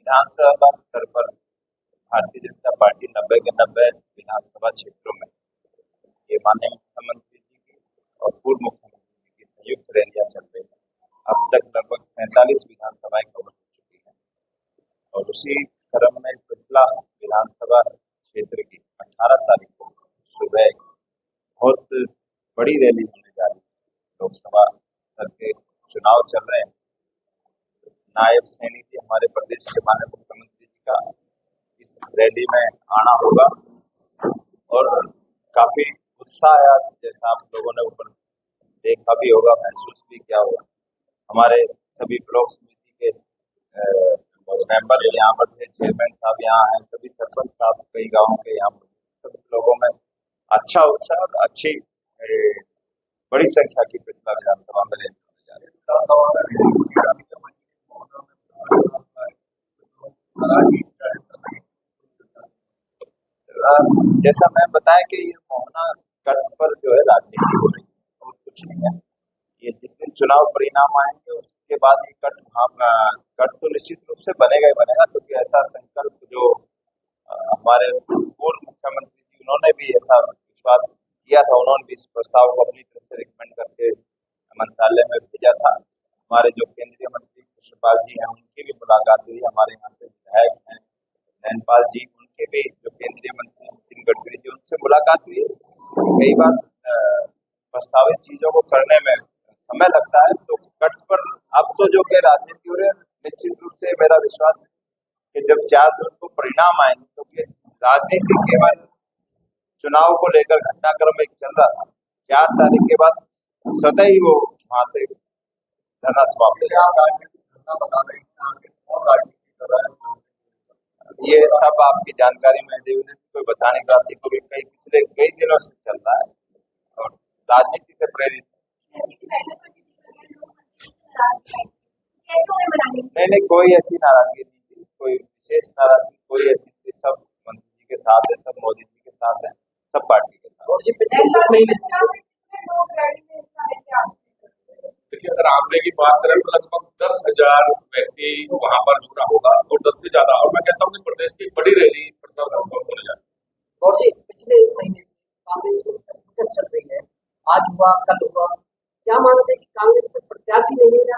विधानसभा स्तर पर भारतीय जनता पार्टी 90 के 90 विधानसभा क्षेत्रों में ये माननीय मुख्यमंत्री जी की और पूर्व मुख्यमंत्री जी की संयुक्त रैलियां चल रही है। अब तक लगभग 47 विधानसभाएं कवर हो चुकी हैं और उसी क्रम में पिछला विधानसभा क्षेत्र की 18 तारीख को सुबह बहुत बड़ी रैली होने जा रही है। लोकसभा स्तर के चुनाव चल रहे हैं। नायब सैनी जी हमारे प्रदेश के माननीय मुख्यमंत्री जी का इस रैली में आना होगा और काफी उत्साह है। जैसा आप लोगों ने ऊपर देखा भी होगा, महसूस भी किया होगा। हमारे सभी ब्लॉक समिति के मेंबर यहाँ पर थे, चेयरमैन साहब यहाँ हैं, सभी सरपंच साहब कई गाँव के यहाँ पर, सभी लोगों में अच्छा उत्साह और अच्छी बड़ी संख्या की पिछला विधानसभा में रैली होने जा रही है। जैसा मैं बताया कि ये मोहना गढ़ पर जो है राजनीति हो रही है और कुछ नहीं है। ये जिस दिन चुनाव परिणाम आएंगे उसके बाद ये गढ़ तो निश्चित रूप से बनेगा ही बनेगा, क्योंकि ऐसा संकल्प जो हमारे पूर्व मुख्यमंत्री जी उन्होंने भी ऐसा विश्वास किया था। उन्होंने भी इस प्रस्ताव को अपनी तरफ से रिकमेंड करके मंत्रालय में भेजा था। हमारे जो केंद्रीय मंत्री कृष्णपाल जी हैं उनकी भी मुलाकात हुई। हमारे यहाँ से विधायक हैं नैनपाल जी, उनके भी जो केंद्रीय मंत्री नितिन गडकरी जी, उनसे मुलाकात हुई। कई बार प्रस्तावित चीजों को करने में समय लगता है, तो कट पर अब तो जो कि राजनीति हो रही है, निश्चित रूप से मेरा विश्वास है कि जब 4 जून को परिणाम आएंगे तो राजनीति केवल चुनाव को लेकर घटनाक्रम एक चल रहा था, 4 तारीख के बाद स्वतः ही वो वहां से धरना समाप्त हो गया। ये सब आपकी जानकारी में देवने कोई बताने की बात नहीं, क्योंकि पिछले कई दिनों से चल रहा है और राजनीति से प्रेरित नहीं, कोई ऐसी नाराजगी नहीं थी, कोई विशेष नाराजगी कोई ऐसी थी। सब मंत्री जी के साथ है, सब मोदी जी के साथ है, सब पार्टी के साथ। और ये देखिए, अगर आंकड़े की बात करें तो लगभग 10,000 व्यक्ति वहां पर जुड़ा होगा और 10 से ज्यादा, और मैं कहता हूँ कि प्रदेश की बड़ी रैली होने जा रही है। और जी पिछले 1 महीने से कांग्रेस में कसमकस चल रही है, आज हुआ कल हुआ, क्या मानते हैं कि कांग्रेस में प्रत्याशी नहीं है?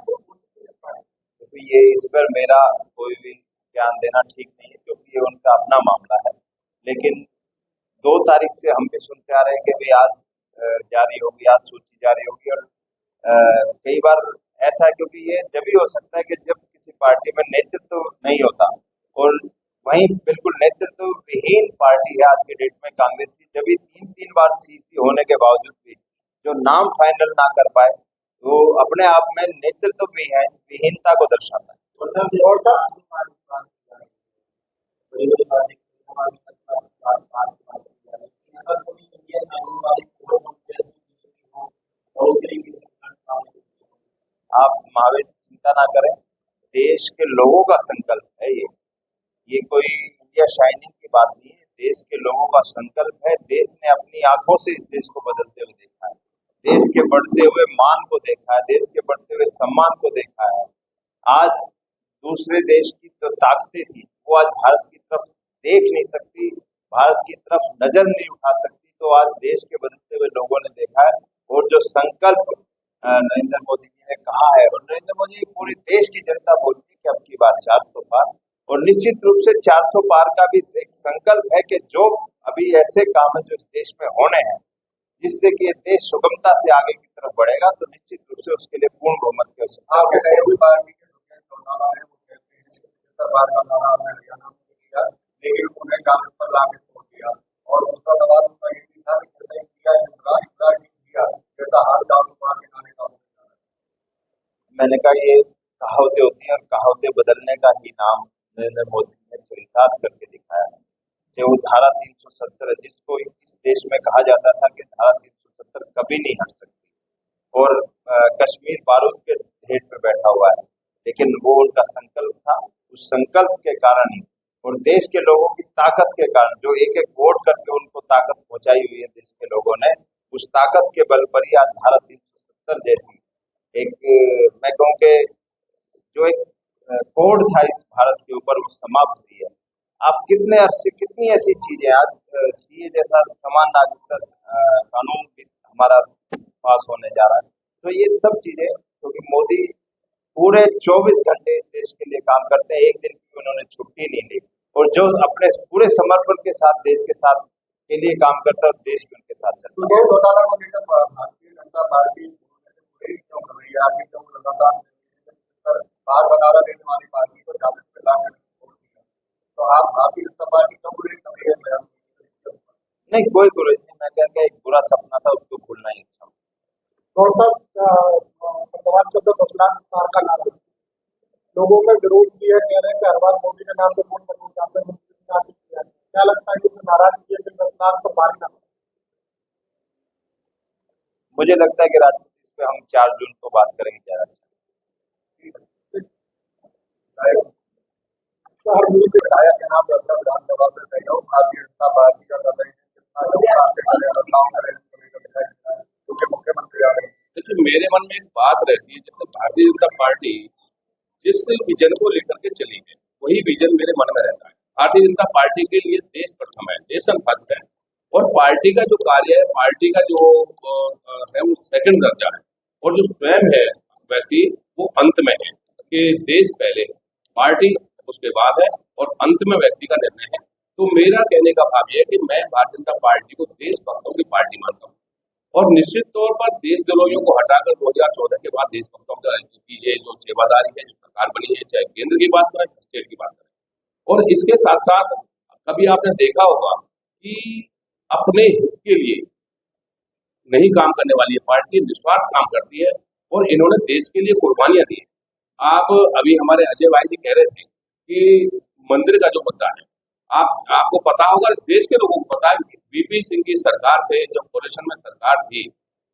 तो ये इस पर मेरा कोई भी ज्ञान देना ठीक नहीं है, क्योंकि ये उनका अपना मामला है। लेकिन 2 तारीख से हम भी सुनते आ रहे हैं कि भाई आज जारी होगी, आज सूची जारी होगी। और कई बार ऐसा है, क्योंकि ये जब भी हो सकता है कि जब किसी पार्टी में नेतृत्व नहीं होता, और वहीं बिल्कुल नेतृत्व विहीन पार्टी है आज के डेट में कांग्रेस की। जब भी 3 बार सीसी होने के बावजूद भी जो नाम फाइनल ना कर पाए, वो अपने आप में नेतृत्व भी है विहीनता को दर्शाता है। आप महावीर चिंता ना करें, देश के लोगों का संकल्प है ये कोई इंडिया शाइनिंग की बात नहीं है। देश के लोगों का संकल्प है। देश ने अपनी आंखों से इस देश को बदलते हुए देखा है, देश के बढ़ते हुए मान को देखा है, देश के बढ़ते हुए सम्मान को देखा है। आज दूसरे देश की जो ताकतें थी वो आज भारत की तरफ देख नहीं सकती, भारत की तरफ नजर नहीं उठा सकती, तो आज देश के बदलते हुए लोगों ने देखा है। और जो संकल्प नरेंद्र मोदी जी ने कहा है, और नरेंद्र मोदी जी पूरे देश की जनता बोलती है कि अब की बार 400 पार, और निश्चित रूप से 400 पार का भी एक संकल्प है कि जो अभी ऐसे काम है जो इस देश में होने हैं जिससे कि ये देश सुगमता से आगे की तरफ बढ़ेगा, तो निश्चित रूप से उसके लिए पूर्ण बहुमत की आवश्यकता है। लेकिन उन्हें कांग्रेस पर लाके छोड़ दिया और उसका सवाल उनका ये भी था कि जैसा हाल का मैंने कहा ये कहावतें होती हैं और कहावतें बदलने का ही नाम नरेंद्र मोदी ने चरितार्थ करके दिखाया है। जो धारा 370 है, जिसको इस देश में कहा जाता था कि धारा 370 कभी नहीं हट सकती, और कश्मीर बारूद के ढेर पे बैठा हुआ है, लेकिन वो उनका संकल्प था। उस संकल्प के कारण ही और देश के लोगों की ताकत के कारण, जो एक एक वोट करके उनको ताकत पहुंचाई हुई है देश के लोगों ने, उस ताकत के बल पर ही आज धारा 370 जैसी एक मैं कहूँ कि जो एक कोड था इस भारत के ऊपर वो समाप्त हुई है। आप कितने अरसे कितनी ऐसी चीजें आज सीए जैसा समान नागरिकता कानून भी हमारा पास होने जा रहा है। तो ये सब चीजें क्योंकि मोदी पूरे 24 घंटे इस देश के लिए काम करते हैं, एक दिन की उन्होंने छुट्टी नहीं ली और जो अपने पूरे समर्पण के साथ देश के साथ के लिए काम करता है, देश भी उनके साथ चलता है। सुजय घोटाला को लेकर भारतीय जनता पार्टी क्यों कर रही है? आगे क्यों लगातार बार बनारा देने वाली पार्टी को जाने पे लाने तो आप भारतीय जनता पार्टी क्यों बुरी कर रही है? नहीं, कोई बुराई नहीं, मैं कहता एक बुरा सपना था, उसको भूलना ही अच्छा। कौन सा वर्तमान में 10 लाख कार का नारा लोगों में विरोध किया कह रहे हैं कि हर बार मोदी के नाम पे वोट जाते हैं। क्या लगता है कि नाराजगी है कि 10 लाख तो मारी ना? मुझे लगता है कि राजनीति पे हम 4 जून को बात करेंगे ज्यादा अच्छा। विधायक के नाम रखा विधानसभा में सहयोग भारतीय जनता पार्टी का कर रहे हैं, कितना क्योंकि मुख्यमंत्री आ रहे हैं। देखिए मेरे मन में एक बात रहती है, जैसे भारतीय जनता पार्टी जिस विजन को लेकर के चली है वही विजन मेरे मन में रहता है। भारतीय जनता पार्टी के लिए देश प्रथम है, नेशन फर्स्ट है, और पार्टी का जो कार्य है, पार्टी का जो है वो सेकंड दर्जा है, और जो स्वयं है व्यक्ति वो अंत में है कि देश पहले पार्टी उसके बाद है और अंत में व्यक्ति का निर्णय है। तो मेरा कहने का भाव यह है कि मैं भारतीय जनता पार्टी को देशभक्तों की पार्टी मानता हूँ, और निश्चित तौर पर देशद्रोहियों को हटाकर 2014 के बाद देशभक्तों की ये जो सेवादारी है, जो सरकार बनी है, चाहे केंद्र की बात करें स्टेट की बात करें, और इसके साथ साथ कभी आपने देखा होगा कि अपने हित के लिए नहीं काम करने वाली ये पार्टी निस्वार्थ काम करती है, और इन्होंने देश के लिए कुर्बानियां दी है। आप अभी हमारे अजय भाई जी कह रहे थे कि मंदिर का जो मुद्दा है, आपको पता होगा, इस देश के लोगों को पता है कि वीपी सिंह की सरकार से जब कोalition में सरकार थी,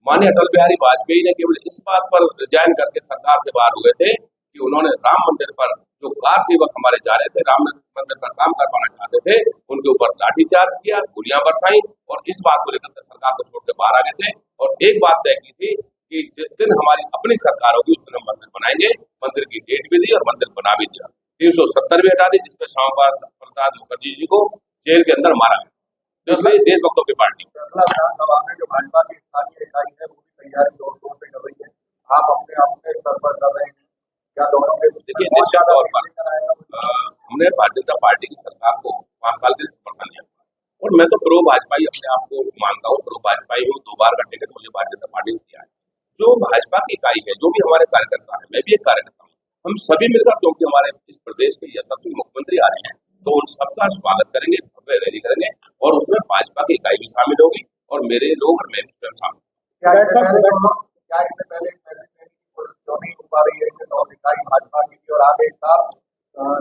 माननीय अटल बिहारी वाजपेयी ने केवल इस बात पर रिजाइन करके सरकार से बाहर हुए थे कि उन्होंने राम मंदिर पर जो कार सेवक हमारे जा रहे थे, राम मंदिर पर काम करवाना चाहते थे, उनके ऊपर लाठीचार्ज किया, गोलियां बरसाई, और इस बात को लेकर सरकार को छोड़कर बाहर आ गए थे, और एक बात तय की थी कि जिस दिन हमारी अपनी सरकार होगी उस दिन हम मंदिर बनाएंगे। मंदिर की डेट भी दी और मंदिर बना भी दिया। 370 भी हटा दी, जिसमें श्यामा प्रसाद मुखर्जी जी को जेल के अंदर मारा गया। तो इसलिए देशभक्तों की पार्टी जो भाजपा की स्थानीय इकाई है वो भी तैयारी जोर शोर से कर रही है, आप अपने स्तर पर कर रहे हैं क्या? दोनों के देखिए निश्चित तौर पर हमने भारतीय जनता पार्टी की सरकार को 5 साल के लिए समर्थन दिया, और मैं तो प्रो भाजपाई अपने आप को मानता हूँ, प्रो भाजपाई हूँ, 2 बार का टिकट मुझे भारतीय जनता पार्टी ने दिया है। जो भाजपा की इकाई है, जो भी हमारे कार्यकर्ता है, मैं भी एक कार्यकर्ता हूँ, हम सभी मिलकर, क्योंकि हमारे इस प्रदेश के यशस्वी मुख्यमंत्री आ रहे हैं, तो उन सबका स्वागत करेंगे, भव्य रैली करेंगे, और उसमें भाजपा की इकाई भी शामिल होगी और मेरे लोग और मैं भी स्वयं शामिल। क्या इससे पहले क्यों नहीं हो पा रही है कि इकाई भाजपा की थी और आप एक साथ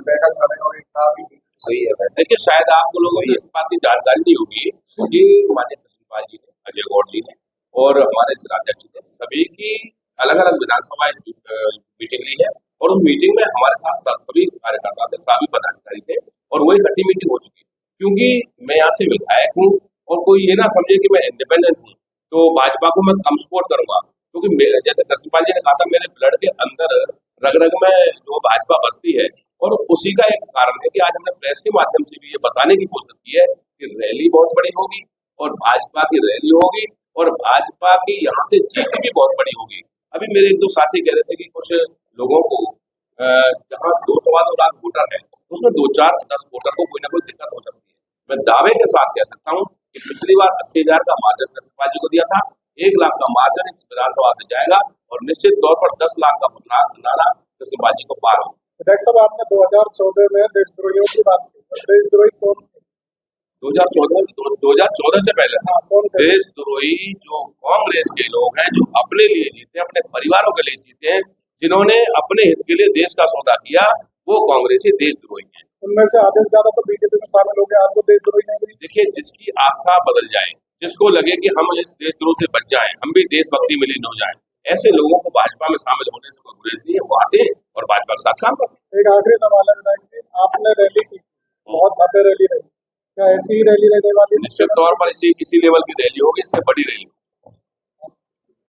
बैठक करें और एक साथ ही वही है। देखिए शायद आपको लोगों को इस बात की जानकारी नहीं होगी कि माननीय कृष्णपाल जी ने, अजय गौड़ जी ने और हमारे जिलाध्यक्ष ने सभी की अलग अलग विधानसभा मीटिंग ली है, और उस मीटिंग में हमारे साथ सभी कार्यकर्ता थे, सभी पदाधिकारी थे, और वो इकट्ठी मीटिंग हो चुकी है। क्योंकि मैं यहाँ से विधायक हूँ और कोई ये ना समझे कि मैं इंडिपेंडेंट हूँ तो भाजपा को मैं कम सपोर्ट करूंगा, क्योंकि जैसे कृष्णपाल जी ने कहा था, मेरे ब्लड के अंदर रग रग में जो भाजपा बसती है, और उसी का एक कारण है कि आज हमने प्रेस के माध्यम से भी ये बताने की कोशिश की है कि रैली बहुत बड़ी होगी, और भाजपा की रैली होगी, और भाजपा की यहाँ से जीत भी बहुत बड़ी होगी। अभी मेरे 1-2 साथी कह रहे थे कि कुछ लोगों को जहाँ 2-2.25 लाख वोटर है, उसमें 2-4-10 वोटर को कोई ना कोई दिक्कत हो सकती है। मैं दावे के साथ कह सकता हूँ कि पिछली बार 80,000 का मार्जिन कृष्णपाल जी को दिया था, 1 लाख का मार्जिन इस विधानसभा से जाएगा, और निश्चित तौर पर 10 लाख का नारा कृष्णपाल जी को पार होगा। विधायक साहब, आपने 2014 में देशद्रोहियों की बात की, देशद्रोही कौन थे? 2014 से पहले देशद्रोही जो कांग्रेस के लोग हैं, जो अपने लिए जीते, अपने परिवारों के लिए जीते हैं, जिन्होंने अपने हित के लिए देश का सौदा किया, वो कांग्रेसी देशद्रोही हैं। उनमें से आधे से ज्यादा तो बीजेपी में शामिल हो गए, आपको देशद्रोही नहीं मिली? देखिए, जिसकी आस्था बदल जाए, जिसको लगे कि हम इस देशद्रोह से बच जाएं, हम भी देशभक्ति में लीन हो जाएं, ऐसे लोगों को भाजपा में शामिल होने से कोई गुरेज नहीं है। वो आते और भाजपा के साथ काम करते। एक आखिरी सवाल है विधायक जी, आपने रैली की, बहुत भव्य रैली रही, क्या ऐसी ही रैली रहने वाली? निश्चित तौर पर इसी लेवल की रैली होगी, इससे बड़ी रैली।